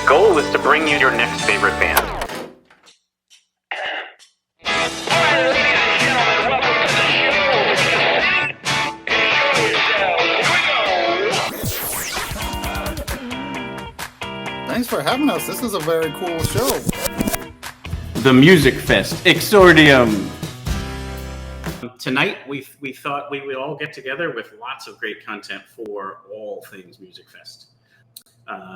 goal is to bring you your next favorite band. Thanks for having us. This is a very cool show. The Musikfest Exordium. Tonight, we thought we would all get together with lots of great content for all things Musikfest.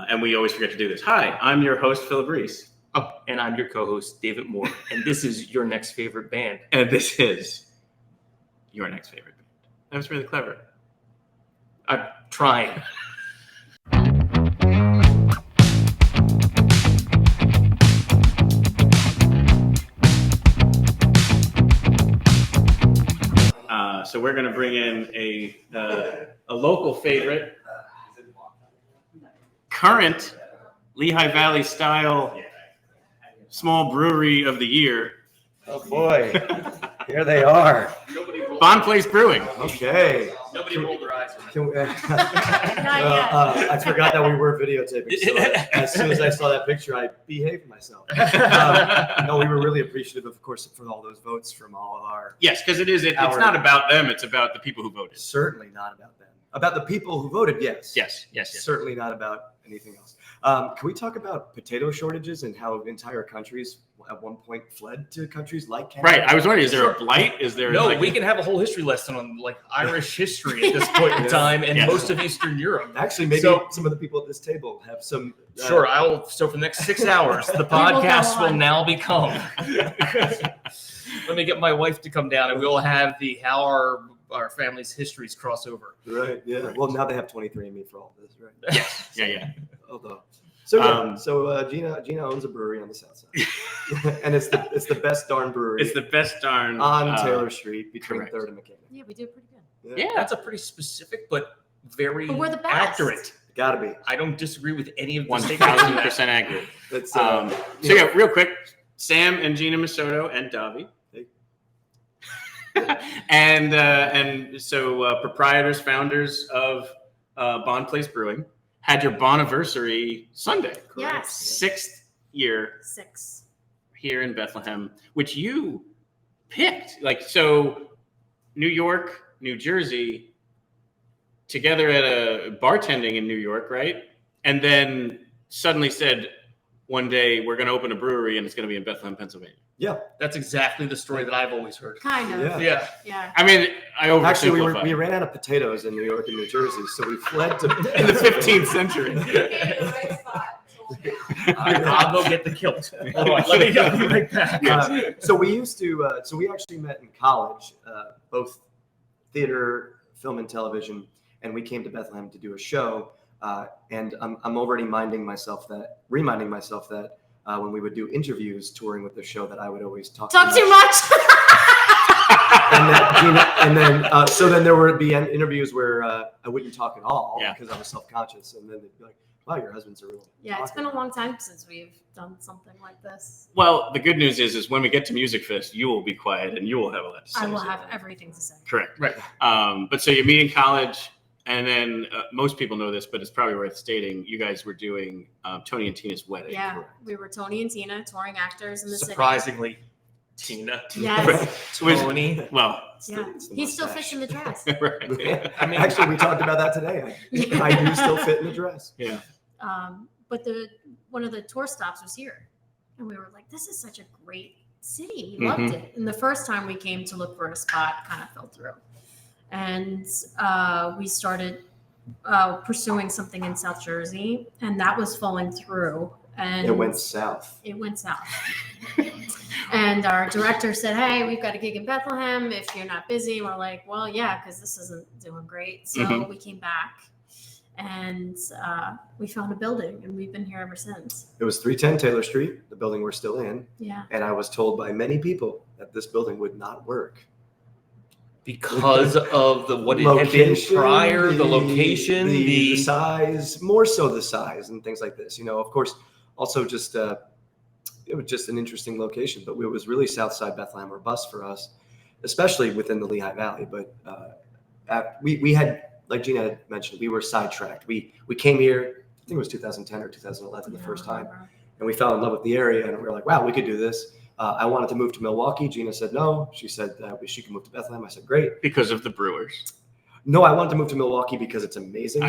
And we always forget to do this. Hi, I'm your host, Philip Reese. Oh, and I'm your co-host, David Moore. And this is your next favorite band. And this is your next favorite band. That was really clever. I'm trying. So we're going to bring in a local favorite, current Lehigh Valley style small brewery of the year. Oh boy, here they are. Bonn Place Brewing. Okay. Nobody rolled their eyes. I forgot that we were videotaping, so as soon as I saw that picture, I behaved myself. No, we were really appreciative, of course, for all those votes from all of our... Yes, because it's not about them, it's about the people who voted. Certainly not about them. About the people who voted, yes. Yes. Certainly not about anything else. Can we talk about potato shortages and how entire countries at one point fled to countries like Canada? Right. I was wondering, is there a blight? Is there No, we can have a whole history lesson on like Irish history at this point in time and most of Eastern Europe. Actually, maybe some of the people at this table have some. Sure, so for the next 6 hours, the podcast will now become. Let me get my wife to come down, and we'll have how our family's histories cross over. Right. Yeah. Right. Well, now they have 23andMe for all this, right? Yes. Yeah. Although. So Gina owns a brewery on the Southside, and it's the best darn brewery. It's the best darn on Taylor Street between correct. 3rd and McKinney. Yeah, we do pretty good. Yeah, that's a pretty specific but very we're the best. accurate. Gotta be. I don't disagree with any of the 1,000% accurate. That's real quick, Sam and Gina Masotto and Davi. and so proprietors, founders of Bonn Place Brewing, had your Bonniversary Sunday. Yes. 6th year. 6. Here in Bethlehem, which you picked. So New York, New Jersey, together at a bartending in New York, right? And then suddenly said, one day we're going to open a brewery and it's going to be in Bethlehem, Pennsylvania. Yeah, that's exactly the story that I've always heard. Kind of. Yeah. I mean, I oversimplify. Actually, we ran out of potatoes in New York and New Jersey, so we fled to in the 15th century. I'll go get the kilt. Hold on, let me go right back. So we actually met in college, both theater, film, and television, and we came to Bethlehem to do a show. And I'm already reminding myself that when we would do interviews touring with the show, that I would always talk too much. So then there would be interviews where I wouldn't talk at all because I was self-conscious, and then they'd be like, "Wow, your husband's a real." Yeah, it's been a long time since we've done something like this. Well, the good news is when we get to Musikfest, you will be quiet and you will have a lot to say. I will have everything to say. Correct. Right. But so you meet in college. And then most people know this, but it's probably worth stating. You guys were doing Tony and Tina's wedding. Yeah, correct? We were Tony and Tina, touring actors in the Surprisingly, Tina. Yes. Tony. Well, he still fits in the dress. Right. I mean, actually, we talked about that today. I do still fit in the dress. Yeah. But one of the tour stops was here, and we were like, "This is such a great city. We loved it." And the first time we came to look for a spot, kind of fell through. And we started pursuing something in South Jersey, and that was falling through. And it went south. And our director said, "Hey, we've got a gig in Bethlehem. If you're not busy," we're like, "Well, yeah, because this isn't doing great." So we came back, and we found a building, and we've been here ever since. It was 310 Taylor Street, the building we're still in. Yeah. And I was told by many people that this building would not work. Because of what it had been prior, the location, the size, more so the size and things like this. Of course, also just it was just an interesting location, but it was really Southside Bethlehem or bust for us, especially within the Lehigh Valley. But we had, like Gina had mentioned, we were sidetracked. We came here think it was 2010 or 2011 the first time. And we fell in love with the area, and we were like, wow, we could do this. I wanted to move to Milwaukee. Gina said no. She said she could move to Bethlehem. I said, great. Because of the Brewers. No, I wanted to move to Milwaukee because it's amazing.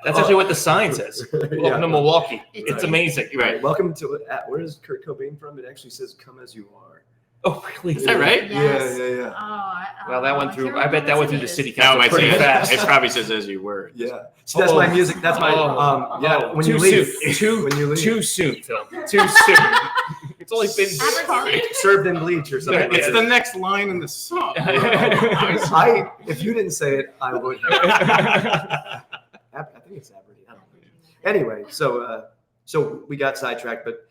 That's actually what the sign says. Welcome to Milwaukee. It's amazing. Right. Welcome to where is Kurt Cobain from? It actually says "Come as you are." Oh, really? Is that right? Yes. Yeah. Well, that went through. I bet that went through the city No, council it pretty fast. It probably says "as you were." Yeah. See, that's my music. That's my when too you leave. soon. When you leave. Too soon, Phil. Too soon. It's only been served in bleach or something. It's the next line in the song. If you didn't say it, I would. I think it's Aberdeen. I don't know. Anyway, so we got sidetracked, but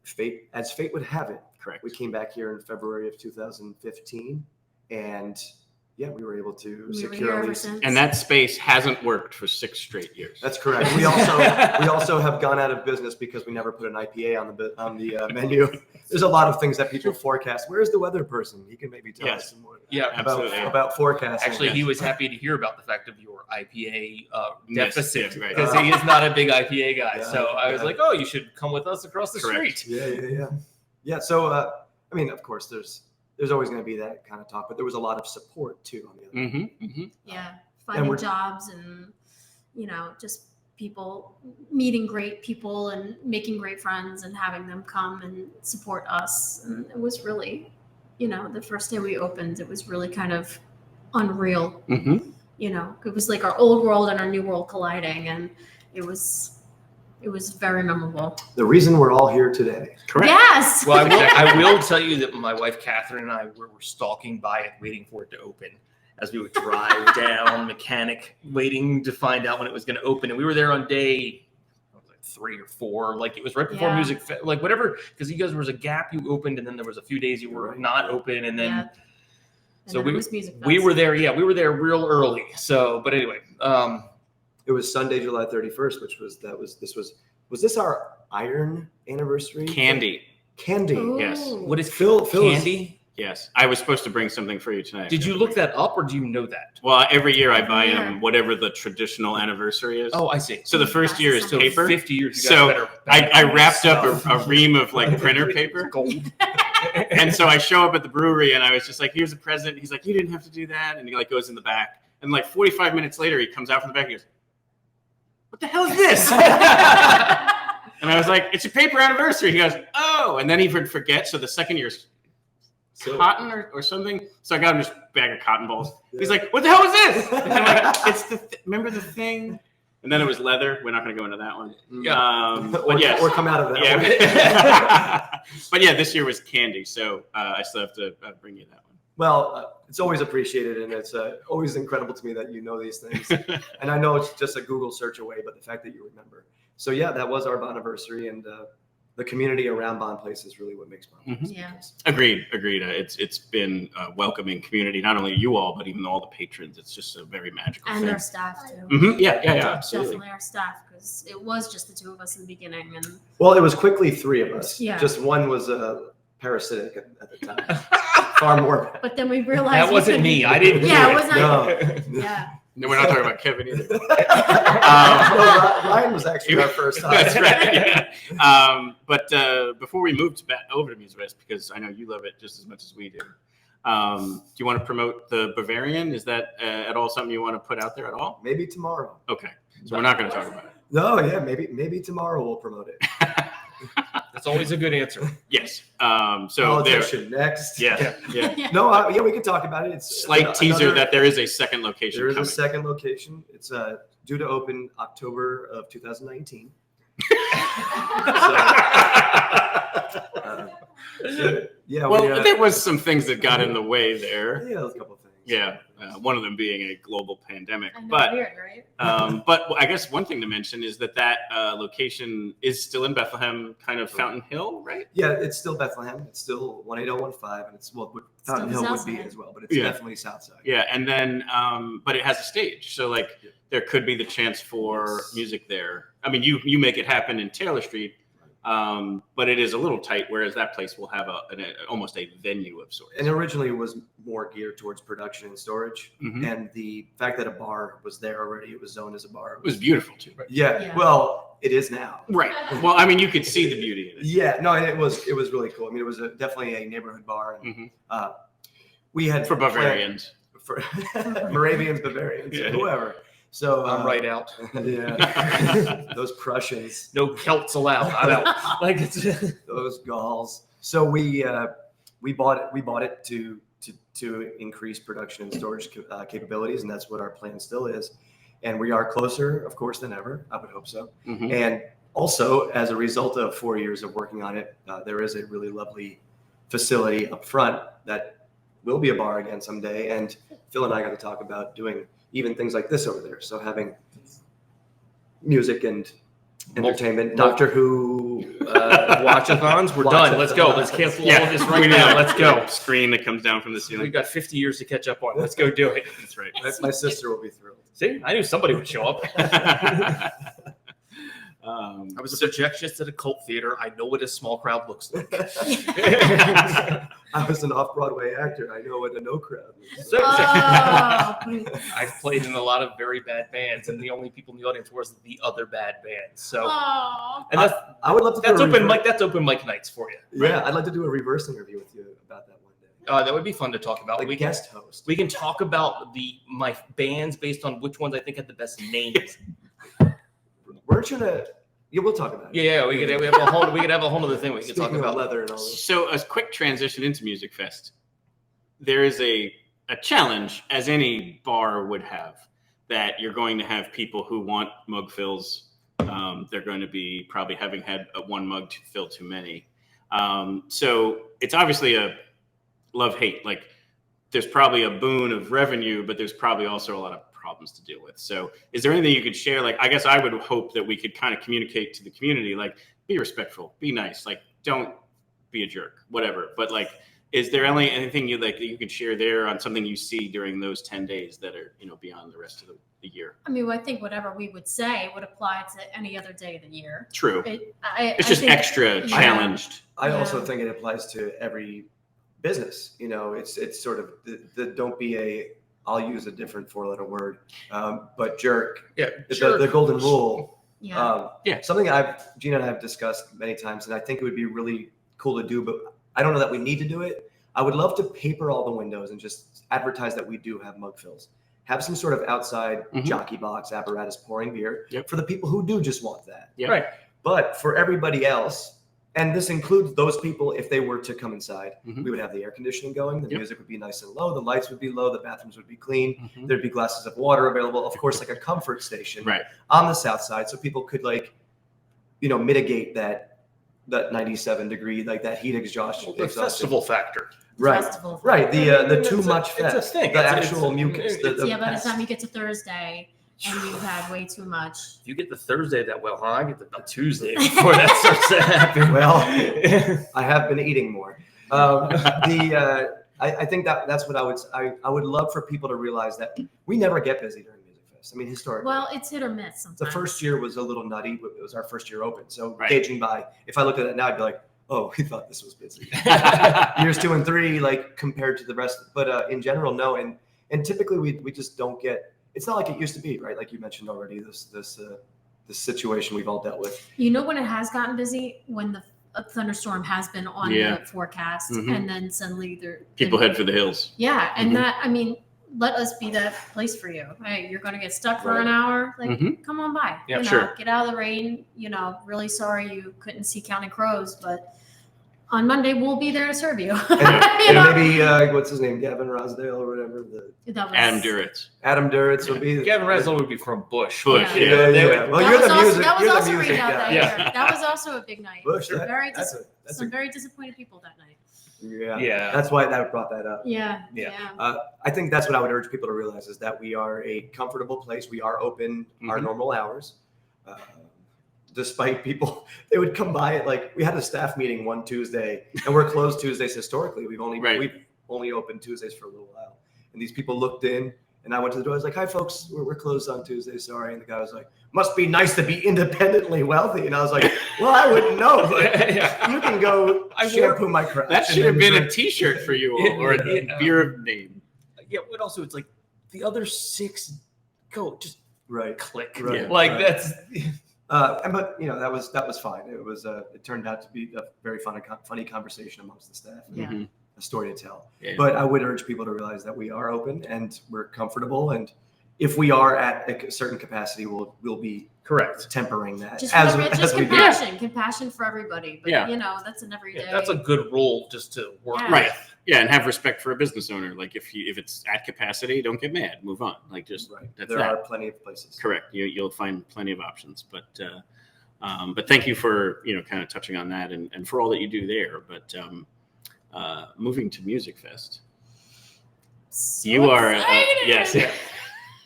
fate would have it. Correct. We came back here in February of 2015, and we were able to secure a lease. And that space hasn't worked for 6 straight years. That's correct. We also have gone out of business because we never put an IPA on the menu. There's a lot of things that people forecast. Where's the weather person? He can maybe tell us some more. Yeah, about forecasting. Actually, he was happy to hear about the fact of your IPA deficit right. because he is not a big IPA guy. Yeah, so I was like, oh, you should come with us across the street. Yeah. So I mean, of course, there's always going to be that kind of talk, but there was a lot of support too on the other end. Yeah, finding jobs and just people meeting great people and making great friends and having them come and support us. And it was really, the first day we opened, it was really kind of unreal. It was like our old world and our new world colliding, and it was very memorable. The reason we're all here today. Correct. Yes. Well, I will tell you that my wife Catherine and I were stalking by it, waiting for it to open, as we would drive down Mechanic, waiting to find out when it was going to open. And we were there on day 3 or 4, like it was right before Musikfest, like whatever, because you guys, there was a gap you opened, and then there was a few days you were not open, and then. So we were there. Yeah, we were there real early. So, but anyway. It was Sunday, July 31st, was this our iron anniversary? Candy. Ooh. Yes. What is Phil candy? Yes. I was supposed to bring something for you tonight. Did you look that up, or do you know that? Well, every year I buy him whatever the traditional anniversary is. Oh, I see. So the first year is paper. 50 years. So I wrapped up a ream of like printer paper. Gold. And so I show up at the brewery, and I was just like, here's a present. He's like, you didn't have to do that. And he like goes in the back. And like 45 minutes later, he comes out from the back and goes, what the hell is this? And I was like, it's a paper anniversary. He goes, oh. And then he would forget. So the second year's cotton or something. So I got him this bag of cotton balls. He's like, what the hell is this? And I'm like, it's remember the thing? And then it was leather. We're not going to go into that one. Or come out of that one. But yeah, this year was candy. So I still have to bring you that one. Well, it's always appreciated, and it's always incredible to me that you know these things. And I know it's just a Google search away, but the fact that you remember. So yeah, that was our anniversary, and the community around Bonn Place is really what makes Bonn Place. Yeah. Agreed. It's been a welcoming community, not only you all, but even all the patrons. It's just a very magical And thing. our staff too. Yeah, absolutely. Definitely our staff, because it was just the 2 of us in the beginning, and Well, it was quickly 3 of us. Yeah. Just one was parasitic at the time. Far more. but then we realized That wasn't me. I didn't. Yeah, do it was not. No. Yeah. No, we're not talking about Kevin either. No, Ryan was actually our first time. That's right. Yeah. But before we moved over to Musikfest, because I know you love it just as much as we do, do you want to promote the Bavarian? Is that at all something you want to put out there at all? Maybe tomorrow. Okay, so we're not going to talk about it. No, yeah, maybe tomorrow we'll promote it. That's always a good answer. Yes. So there. Next. Yeah. No, we can talk about it. It's slight teaser that there is a second location. There is coming. a second location. It's due to open October of 2019. There was some things that got in the way there. Yeah, a couple of things. Yeah, one of them being a global pandemic. I know, But weird, right? but I guess one thing to mention is that location is still in Bethlehem, kind of Fountain Hill, right? Yeah, it's still Bethlehem. It's still 18015, and it's Fountain Hill would be as well, but it's definitely Southside. Yeah, and then but it has a stage, so there could be the chance for music there. I mean, you make it happen in Taylor Street, but it is a little tight. Whereas that place will have almost a venue of sorts. And originally it was more geared towards production and storage. Mhm. And the fact that a bar was there already, it was zoned as a bar. It was beautiful too. Right? Yeah. Well, it is now. Right. Well, I mean, you could see the beauty in it. Yeah, no, and it was really cool. I mean, it was definitely a neighborhood bar. And, Mhm. we had For Bavarians. for Moravians, Bavarians, Yeah. whoever. So I'm right out. Yeah, those Prussians, No Celts allowed. I'm out. Like it's those Gauls. So we bought it to increase production and storage capabilities, and that's what our plan still is. And we are closer, of course, than ever. I would hope so. Mhm. And also, as a result of 4 years of working on it, there is a really lovely facility up front that will be a bar again someday. And Phil and I got to talk about doing even things like this over there. So having music and entertainment, Doctor Who, watch-a-thons. We're done. Let's go. Let's cancel all of this right now. Let's go. Screen that comes down from the We've ceiling. got 50 years to catch up on. Let's go do it. That's right. my sister will be thrilled. See, I knew somebody would show up. Um, I was a projectionist at a cult theater. I know what a small crowd looks like. I was an off-Broadway actor. I know what a no crowd is. Oh, I've played in a lot of very bad bands, and the only people in the audience was the other bad bands. So, oh. and that's I would love to do that's a open reverse- mic. That's open mic nights for you. Yeah, I'd like to do a reverse interview with you about that one day. That would be fun to talk about. Like we can guest host. we can talk about my bands based on which ones I think had the best names. Weren't you gonna? Yeah, we'll talk about it. Yeah, we could have a whole other thing we could talk Speaking of about. leather and all this. So a quick transition into Musikfest. There is a challenge, as any bar would have, that you're going to have people who want mug fills. They're going to be probably having had one mug to fill too many. So it's obviously a love-hate. Like there's probably a boon of revenue, but there's probably also a lot of problems to deal with. So is there anything you could share? Like, I guess I would hope that we could kind of communicate to the community, like, be respectful, be nice, like, don't be a jerk, whatever. But like, is there anything you like that you could share there on something you see during those 10 days that are, beyond the rest of the year? I mean, I think whatever we would say would apply to any other day of the year. True. It's Just extra challenged. I also Yeah. think it applies to every business. It's sort of the don't be a. I'll use a different 4-letter word, but jerk. Yeah, The golden rule. Yeah. Something Gina and I have discussed many times, and I think it would be really cool to do, but I don't know that we need to do it. I would love to paper all the windows and just advertise that we do have mug fills. Have some sort of outside Mhm. jockey box apparatus pouring beer Yep. for the people who do just want that. Yep. Right. But for everybody else, and this includes those people, if they were to come inside, Mhm. we would have the air conditioning going, the Yep. music would be nice and low, the lights would be low, the bathrooms would be clean, Mhm. there'd be glasses of water available, of course, like a comfort station Right. on the south side, so people could mitigate that 97 degree, like that heat exhaustion. The festival factor. Right. Festival. Right. The too It's much a fest. thing. The It's- actual mucus. The Yeah, by the pest. time you get to Thursday and you've had way too much. If you get the Thursday that well, I get the Tuesday before that starts to happen. Well, I have been eating more. I think that's what I would love for people to realize that we never get busy during Music Fest. I mean, historically. Well, it's hit or miss sometimes. The first year was a little nutty. It was our first year open. So Right. gauging by, if I looked at it now, I'd be like, oh, we thought this was busy. Years 2 and 3, like compared to the rest. But in general, no. And typically we just don't get, it's not like it used to be, right? Like you mentioned already, this situation we've all dealt with. You know when it has gotten busy? When a thunderstorm has been on Yeah. the forecast Mhm. and then suddenly People head for the hills. Yeah, and Mhm. let us be that place for you. Hey, you're going to get stuck for Right. an hour. Like, Mhm. come on by. Yeah, sure. Get out of the rain. Really sorry you couldn't see Counting Crows, but on Monday we'll be there to serve you. And maybe, what's his name? Gavin Rosdale or whatever. That was, Adam Duritz. Adam Duritz will be. Gavin Reslow would be from Bush. Bush, Yeah. yeah. Yeah. They Well, would- you're that was the also, music. that was You're the also music rained out guy. that Yeah. year. That was also a big night. Bush. Some That's very disappointed people that night. Yeah. That's why that brought that up. Yeah. Yeah. I think that's what I would urge people to realize is that we are a comfortable place. We are open our Mhm. normal hours. Despite people, they would come by it like we had a staff meeting one Tuesday, and we're closed Tuesdays historically. We've only Right. opened Tuesdays for a little while, and these people looked in And I went to the door. I was like, "Hi, folks. We're closed on Tuesday. Sorry." And the guy was like, "Must be nice to be independently wealthy." And I was like, "Well, I wouldn't know, but you can go shampoo my crotch." That should have been a T-shirt for you all, or a beer name. Yeah, but also it's like the other 6 go just click. Right. Like right. that's But that was fine. It was it turned out to be a very funny conversation amongst the staff. Yeah. A story to tell. Yeah. But I would urge people to realize that we are open and we're comfortable, and if we are at a certain capacity, we'll be correct. tempering that. Just we do. compassion for everybody. But that's an everyday. Yeah, that's a good rule just to work Yeah. Right. with. Yeah, and have respect for a business owner. Like if it's at capacity, don't get mad. Move on. Like just that's there that. are plenty of places. Correct. You'll find plenty of options. But thank you for kind of touching on that and for all that you do there. But moving to Musikfest, So you are excited! yes.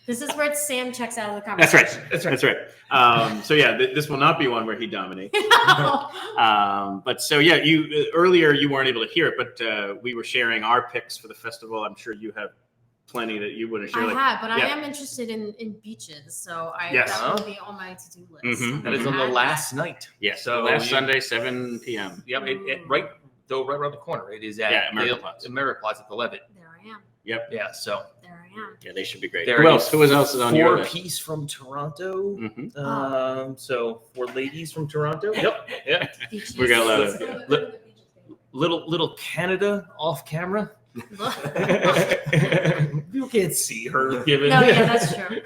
This is where Sam checks out of the That's conversation. right. That's right. So this will not be one where he dominates. But so you earlier you weren't able to hear it, but we were sharing our picks for the festival. I'm sure you have plenty that you want to share. I have, but I am interested in beaches, so that will be on my to-do list. Mhm. That is on the last night. Yes. So last Sunday, 7 p.m. Yep. Right around the corner. It is at Ameriplatz at the Levitt. There I am. Yep. Yeah. So There I am. Yeah, they should be great. There Who is else? Who else is on your list? 4-piece from Toronto. Mhm. So 4 ladies from Toronto. Yep. Yeah. Beaches. We got a lot of Little Canada off camera. People can't see her. Given. No, yeah, that's true.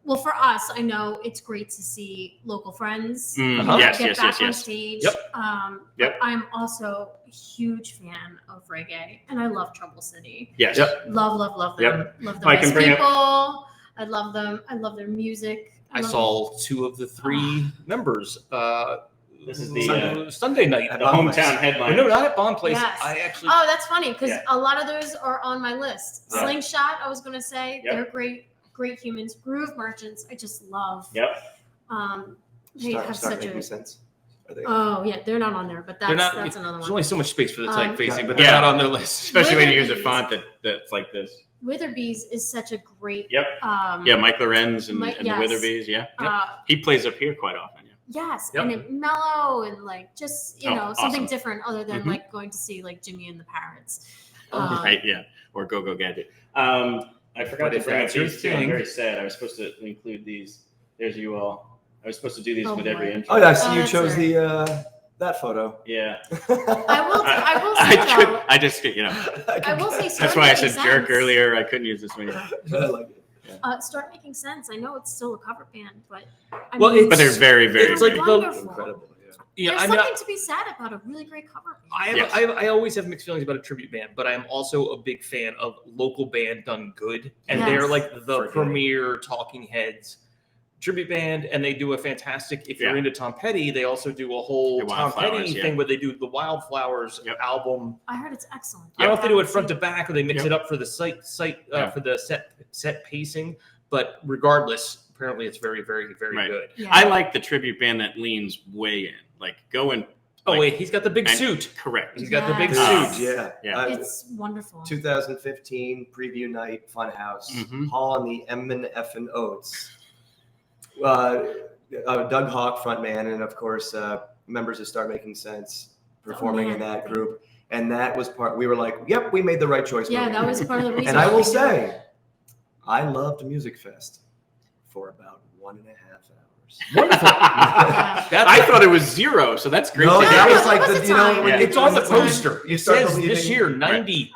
Well, for us, I know it's great to see local friends get back on stage. Yep. But I'm also a huge fan of reggae, and I love Trouble City. Yes. Yep. Love them. Yep. Love them I as can bring people. I love them. I love their music. I saw 2 of the 3 members. This is the Sunday night. the hometown headline. No, not at Bonn Place. Yes. I actually. Oh, that's funny because a lot of those are on my list. Yeah. Slingshot, I was going to say, Yep. they're great humans. Groove Merchants, I just love. Yep. They have Start such making a. sense. Are they? Oh yeah, they're not on there, but that's another There's one. only so much space for the typefacing, but they're Yeah. not on their list. Especially when you use a Witherbees. font that's like this. Witherbees is such a great. Yep. Yeah, Mike Lorenz and the yes. Witherbees. Yeah. Uh, He plays up here quite often. Yeah. yes, Yep. and it mellow and like just something awesome. different other than Mhm. like going to see like Jimmy and the Parrots. Right. Yeah. Or Go Go Gadget. I forgot But to if bring up that's your these two. I'm thing- very sad. I was supposed to include these. There's you all. I was supposed to do these Oh, with every boy. intro. Oh yeah, I see you that's chose right. the that photo. Yeah. I will say though, I just I will say That's start why I making said jerk sense. earlier. I couldn't use this one. I like it. Start making sense. I know it's still a cover band, but I Well, mean, But they're very, very. It's like great. the- wonderful. Incredible. Yeah. Yeah, There's I mean, something to be sad about a really great cover band. Yes. I always have mixed feelings about a tribute band, but I am also a big fan of local band done good, and Yes. they're like the Forget it. premier Talking Heads tribute band, and they do a fantastic. If you're Yeah. into Tom Petty, they also do a whole The Tom Petty Wildflowers, yeah. thing where they do the Wildflowers Yep. album. I heard it's excellent. I don't know if they do it haven't front to seen back or they mix Yep. it up for the site Yeah. for the set pacing, but regardless, apparently it's very, very, very Right. good. Yeah. I like the tribute band that leans way in. Like go and. Oh like, wait, he's got the big and- suit. Correct. He's got the big Yes. suit. Yeah. Yeah. It's wonderful. 2015 preview night, Funhouse, Mhm. Hall and the Emmen Effin Oats. Doug Hawk, frontman, and of course, members of Start Making Sense performing in that group. And that was part, we were like, yep, we made the right choice. Yeah, moving that was part of the reason. And I why will we did it. say, I loved Musikfest for about 1.5 hours. Wonderful. I thought it was 0, so that's great. No, to that hear. was like It was the, a you know, time. when Yeah. It's on the it's time. poster. You It start says believing- this year 90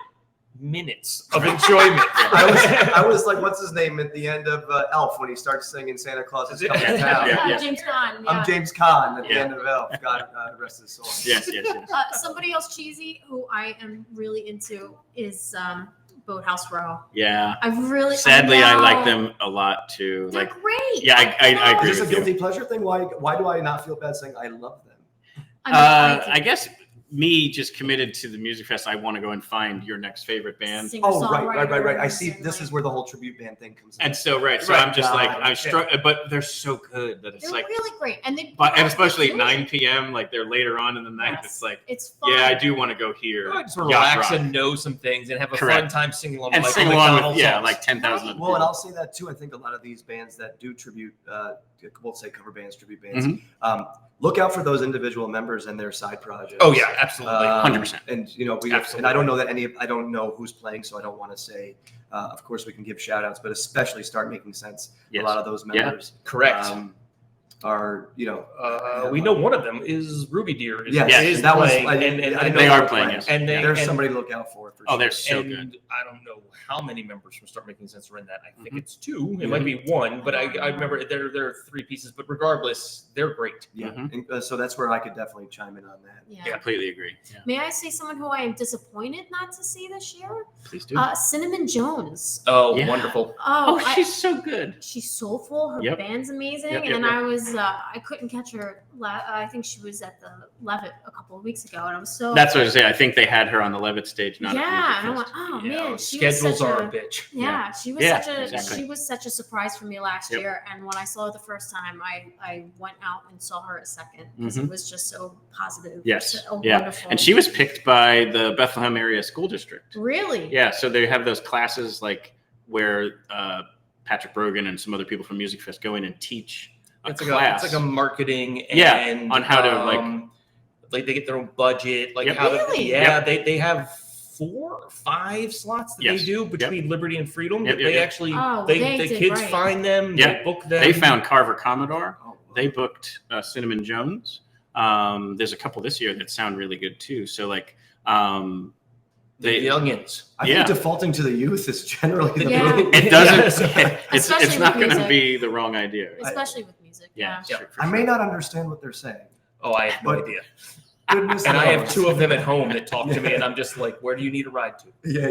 minutes of enjoyment. I was like, what's his name at the end of Elf when he starts singing Santa Claus is coming to town? Yeah. James Caan. Yeah. I'm James Caan at the Yeah. end of Elf. God rest his soul. Yes. Somebody else cheesy who I am really into is Boathouse Row. Yeah. Sadly, I know. like them a lot too. They're Like, great. yeah, I know. agree Is this a with you. guilty pleasure thing? Why do I not feel bad saying I love them? I I guess me just committed to the Music Fest, I want to go and find your next favorite band. Oh, right. I see. This is where the whole tribute band thing comes in. And so, so I'm just like, I'm struck, but they're so good that it's They're like, really great. And and especially 9 p.m., like they're later on in the night. Yes. It's like, it's fun. yeah, I do want to go here. I just want to Yacht relax rock. and know some things and have a Correct. fun time singing along And with sing Michael along McDonald with, songs. like 10,000 Right. Well, and I'll say that too. I think a lot of these bands that do tribute, we'll say cover bands, tribute bands, look out for those individual members and their side projects. Oh yeah, absolutely. 100%. And Absolutely. and I don't know that I don't know who's playing, so I don't want to say. Of course, we can give shout outs, but especially start making sense. Yes. A lot of those members, Correct. are We know one of them is Ruby Deer. Yes, that was. playing, I know they are they're playing, yes. And there's and- somebody to look out for. Oh, sure. they're so and good. I don't know how many members from Start Making Sense are in that. I think Mhm. it's 2. It might be 1, but I remember there are 3 pieces. But regardless, they're great. Yeah, Mhm. and, so that's where I could definitely chime in on that. Yeah. Completely agree. Yeah. May I say someone who I am disappointed not to see this year? Please do. Cinnamon Jones. Oh, Yeah. wonderful. Oh, she's so good. She's soulful. Her Yep. band's amazing. Yep, and then yep. I was, I couldn't catch her. I think she was at the Levitt a couple of weeks ago, and I was so. That's what I say. I think they had her on the Levitt stage. Not yeah, at and the I Music went, oh Yeah, man, she schedules was such are a a bitch. yeah, she was Yeah, such a exactly. she was such a surprise for me last Yep. year. And when I saw her the first time, I went out and saw her a second because it was just so positive. Yes. So Yeah. wonderful. And she was picked by the Bethlehem area school district. really. Yeah, so they have those classes like where Patrick Brogan and some other people from Music Fest go in and teach a It's class. like a marketing Yeah, and on how to, like they get their own budget, like Yep. how Really? to they have 4 or 5 slots that Yes. they do between Liberty and Freedom. Yep, That yep, they yep. actually Oh, the they did kids right. find them, Yep. they book them. They found Carver Commodore. Oh, They booked Cinnamon Jones. There's a couple this year that sound really good too. So like the youngins. I Yeah. think defaulting to the youth is generally the Yeah. it doesn't. Yes. it's Especially not with going to music. be the wrong idea. Especially with music. Yeah, Yeah. for I sure. may not understand what they're saying. Oh, I have no But- idea. Goodness And I have knows. 2 of them at home that talk to me, and I'm just like, where do you need a ride to? Yeah.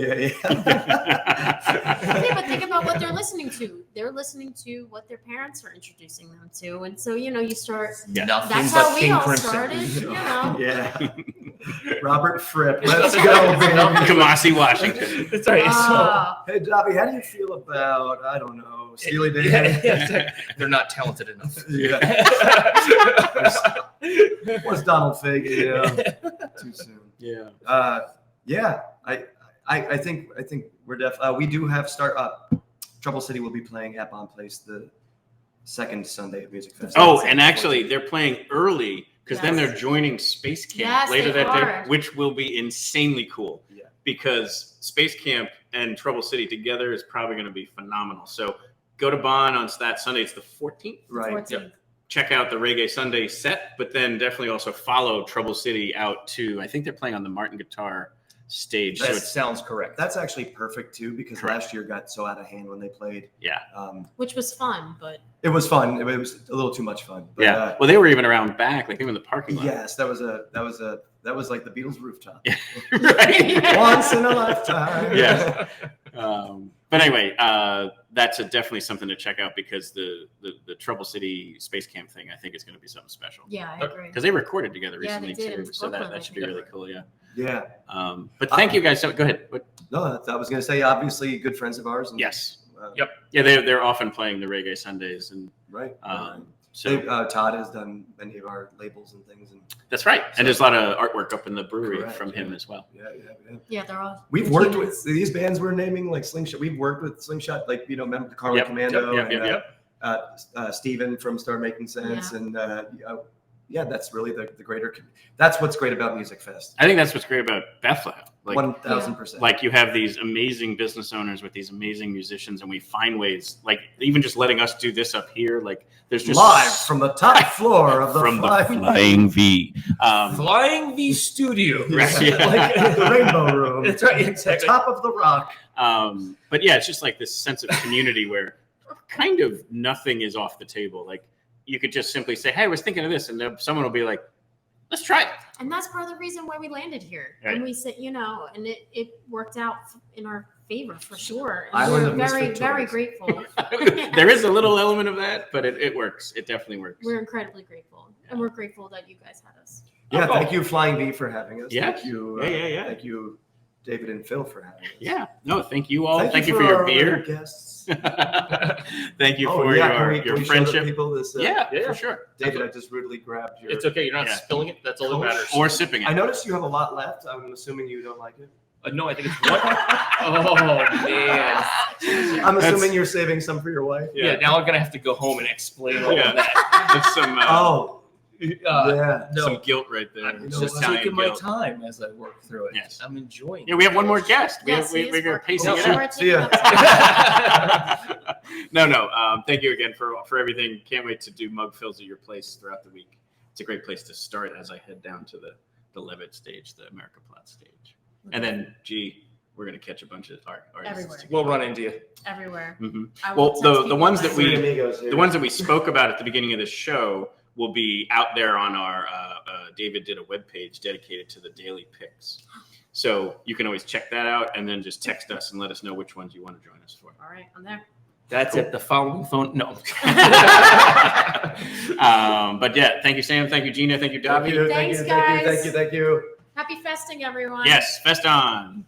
Okay, but think about what they're listening to. They're listening to what their parents are introducing them to, and so you start. Yeah. Nothing That's but how we King all Crimson. started. You know. Yeah. Robert Fripp. Let's go, baby. Kamasi, Washington. That's right. Ah. Hey, Dobby, how do you feel about, I don't know, Steely Dan? Yeah, they're not talented enough. Yeah. What's Donald Fagen? Yeah. Too soon. Yeah. Yeah. I think we're we do have Trouble City will be playing at Bonn Place the second Sunday of Music Fest. Oh, and actually, they're playing early because then Yes. they're joining Space Camp Yes, later they that are. day, which will be insanely cool. Yeah. Because Space Camp and Trouble City together is probably going to be phenomenal. So go to Bonn on that Sunday. It's the 14th. Right. 14th. Check out the Reggae Sunday set, but then definitely also follow Trouble City out to, I think they're playing on the Martin Guitar stage. So That it's, sounds correct. That's actually perfect too, because Correct. last year got so out of hand when they played. yeah. Which was fun, but It was fun. It was a little too much fun. But, Yeah. Well, they were even around back, like they were in the parking lot. yes, that was like the Beatles rooftop. Right. Once in a lifetime. Yeah. But anyway, that's definitely something to check out because the Trouble City Space Camp thing, I think, is going to be something special. yeah, I agree. Because they recorded together Yeah, they recently did in too, so Brooklyn, that I should be think. really cool. Yeah. Yeah. But thank you guys. So go ahead. What? No, I was going to say, obviously, good friends of ours. And, Yes. Yep. Yeah, they're often playing the Reggae Sundays, and Right. so Todd has done many of our labels and things. And that's right. And there's a lot of artwork up in the brewery Correct, from him yeah. as well. yeah. Yeah, they're all. We've worked with these bands we're naming, like Slingshot. We've worked with Slingshot, like, remember Carmen Yep, Commando yep. and Steven from Start Making Sense. Yeah. And yeah, that's really the greater. That's what's great about Music Fest. I think that's what's great about Bethlehem. Like, 1000%. like you have these amazing business owners with these amazing musicians, and we find ways, like even just letting us do this up here, like there's just live from the top floor of the from Flying the Flying V. Flying V Studio. Right, yeah. like the Rainbow Room. That's right. The Exactly. top of the rock. But yeah, it's just like this sense of community where kind of nothing is off the table. Like you could just simply say, "Hey, I was thinking of this," and then someone will be like, "Let's try it." And that's part of the reason why we landed here. Right. And we said, and it worked out in our favor for sure. And Island we're of very, Misfit very Toys. grateful. There is a little element of that, but it works. It definitely works. We're incredibly grateful. And we're grateful that you guys had us. Yeah, Oh. thank you, Flying V, for having us. Yeah. Thank you. Yeah. Thank you, David and Phil, for having us. Yeah. No, thank you all. Thank you for for your our beer. other guests. Thank you Oh, for yeah, your can we show the friendship. people this? Yeah, Yeah. for sure. David, I just rudely grabbed your. It's okay. You're not Yeah. spilling it. That's all that Coach. matters. Or sipping I it. noticed you have a lot left. I'm assuming you don't like it. No, I think it's one. Oh man. I'm assuming That's- you're saving some for your wife. Yeah. Now I'm gonna have to go home and explain all Yeah. of that. That's some Yeah. No, some guilt right there. I'm It's just Italian taking my guilt. time as I work through it. Yes. I'm enjoying. Yeah, we have one more guest. Yes, he is We're working. pacing Oh, it sure. out. We're See ya. taking up time. No. Thank you again for everything. Can't wait to do mug fills at your place throughout the week. It's a great place to start as I head down to the Levitt stage, the America Platz stage, and then we're gonna catch a bunch of artists. Everywhere. We'll run into you. Everywhere. hmm I will Well, text the people ones about that it. we- Three amigos here. The ones that we spoke about at the beginning of the show will be out there on our. David did a webpage dedicated to the daily picks, so you can always check that out and then just text us and let us know which ones you want to join us for. All right, I'm there. That's it. The following phone. No. But yeah, thank you, Sam. Thank you, Gina. Thank you, Thank Davi. you, Thanks, thank you, guys. thank you. Happy festing, everyone. Yes, fest on.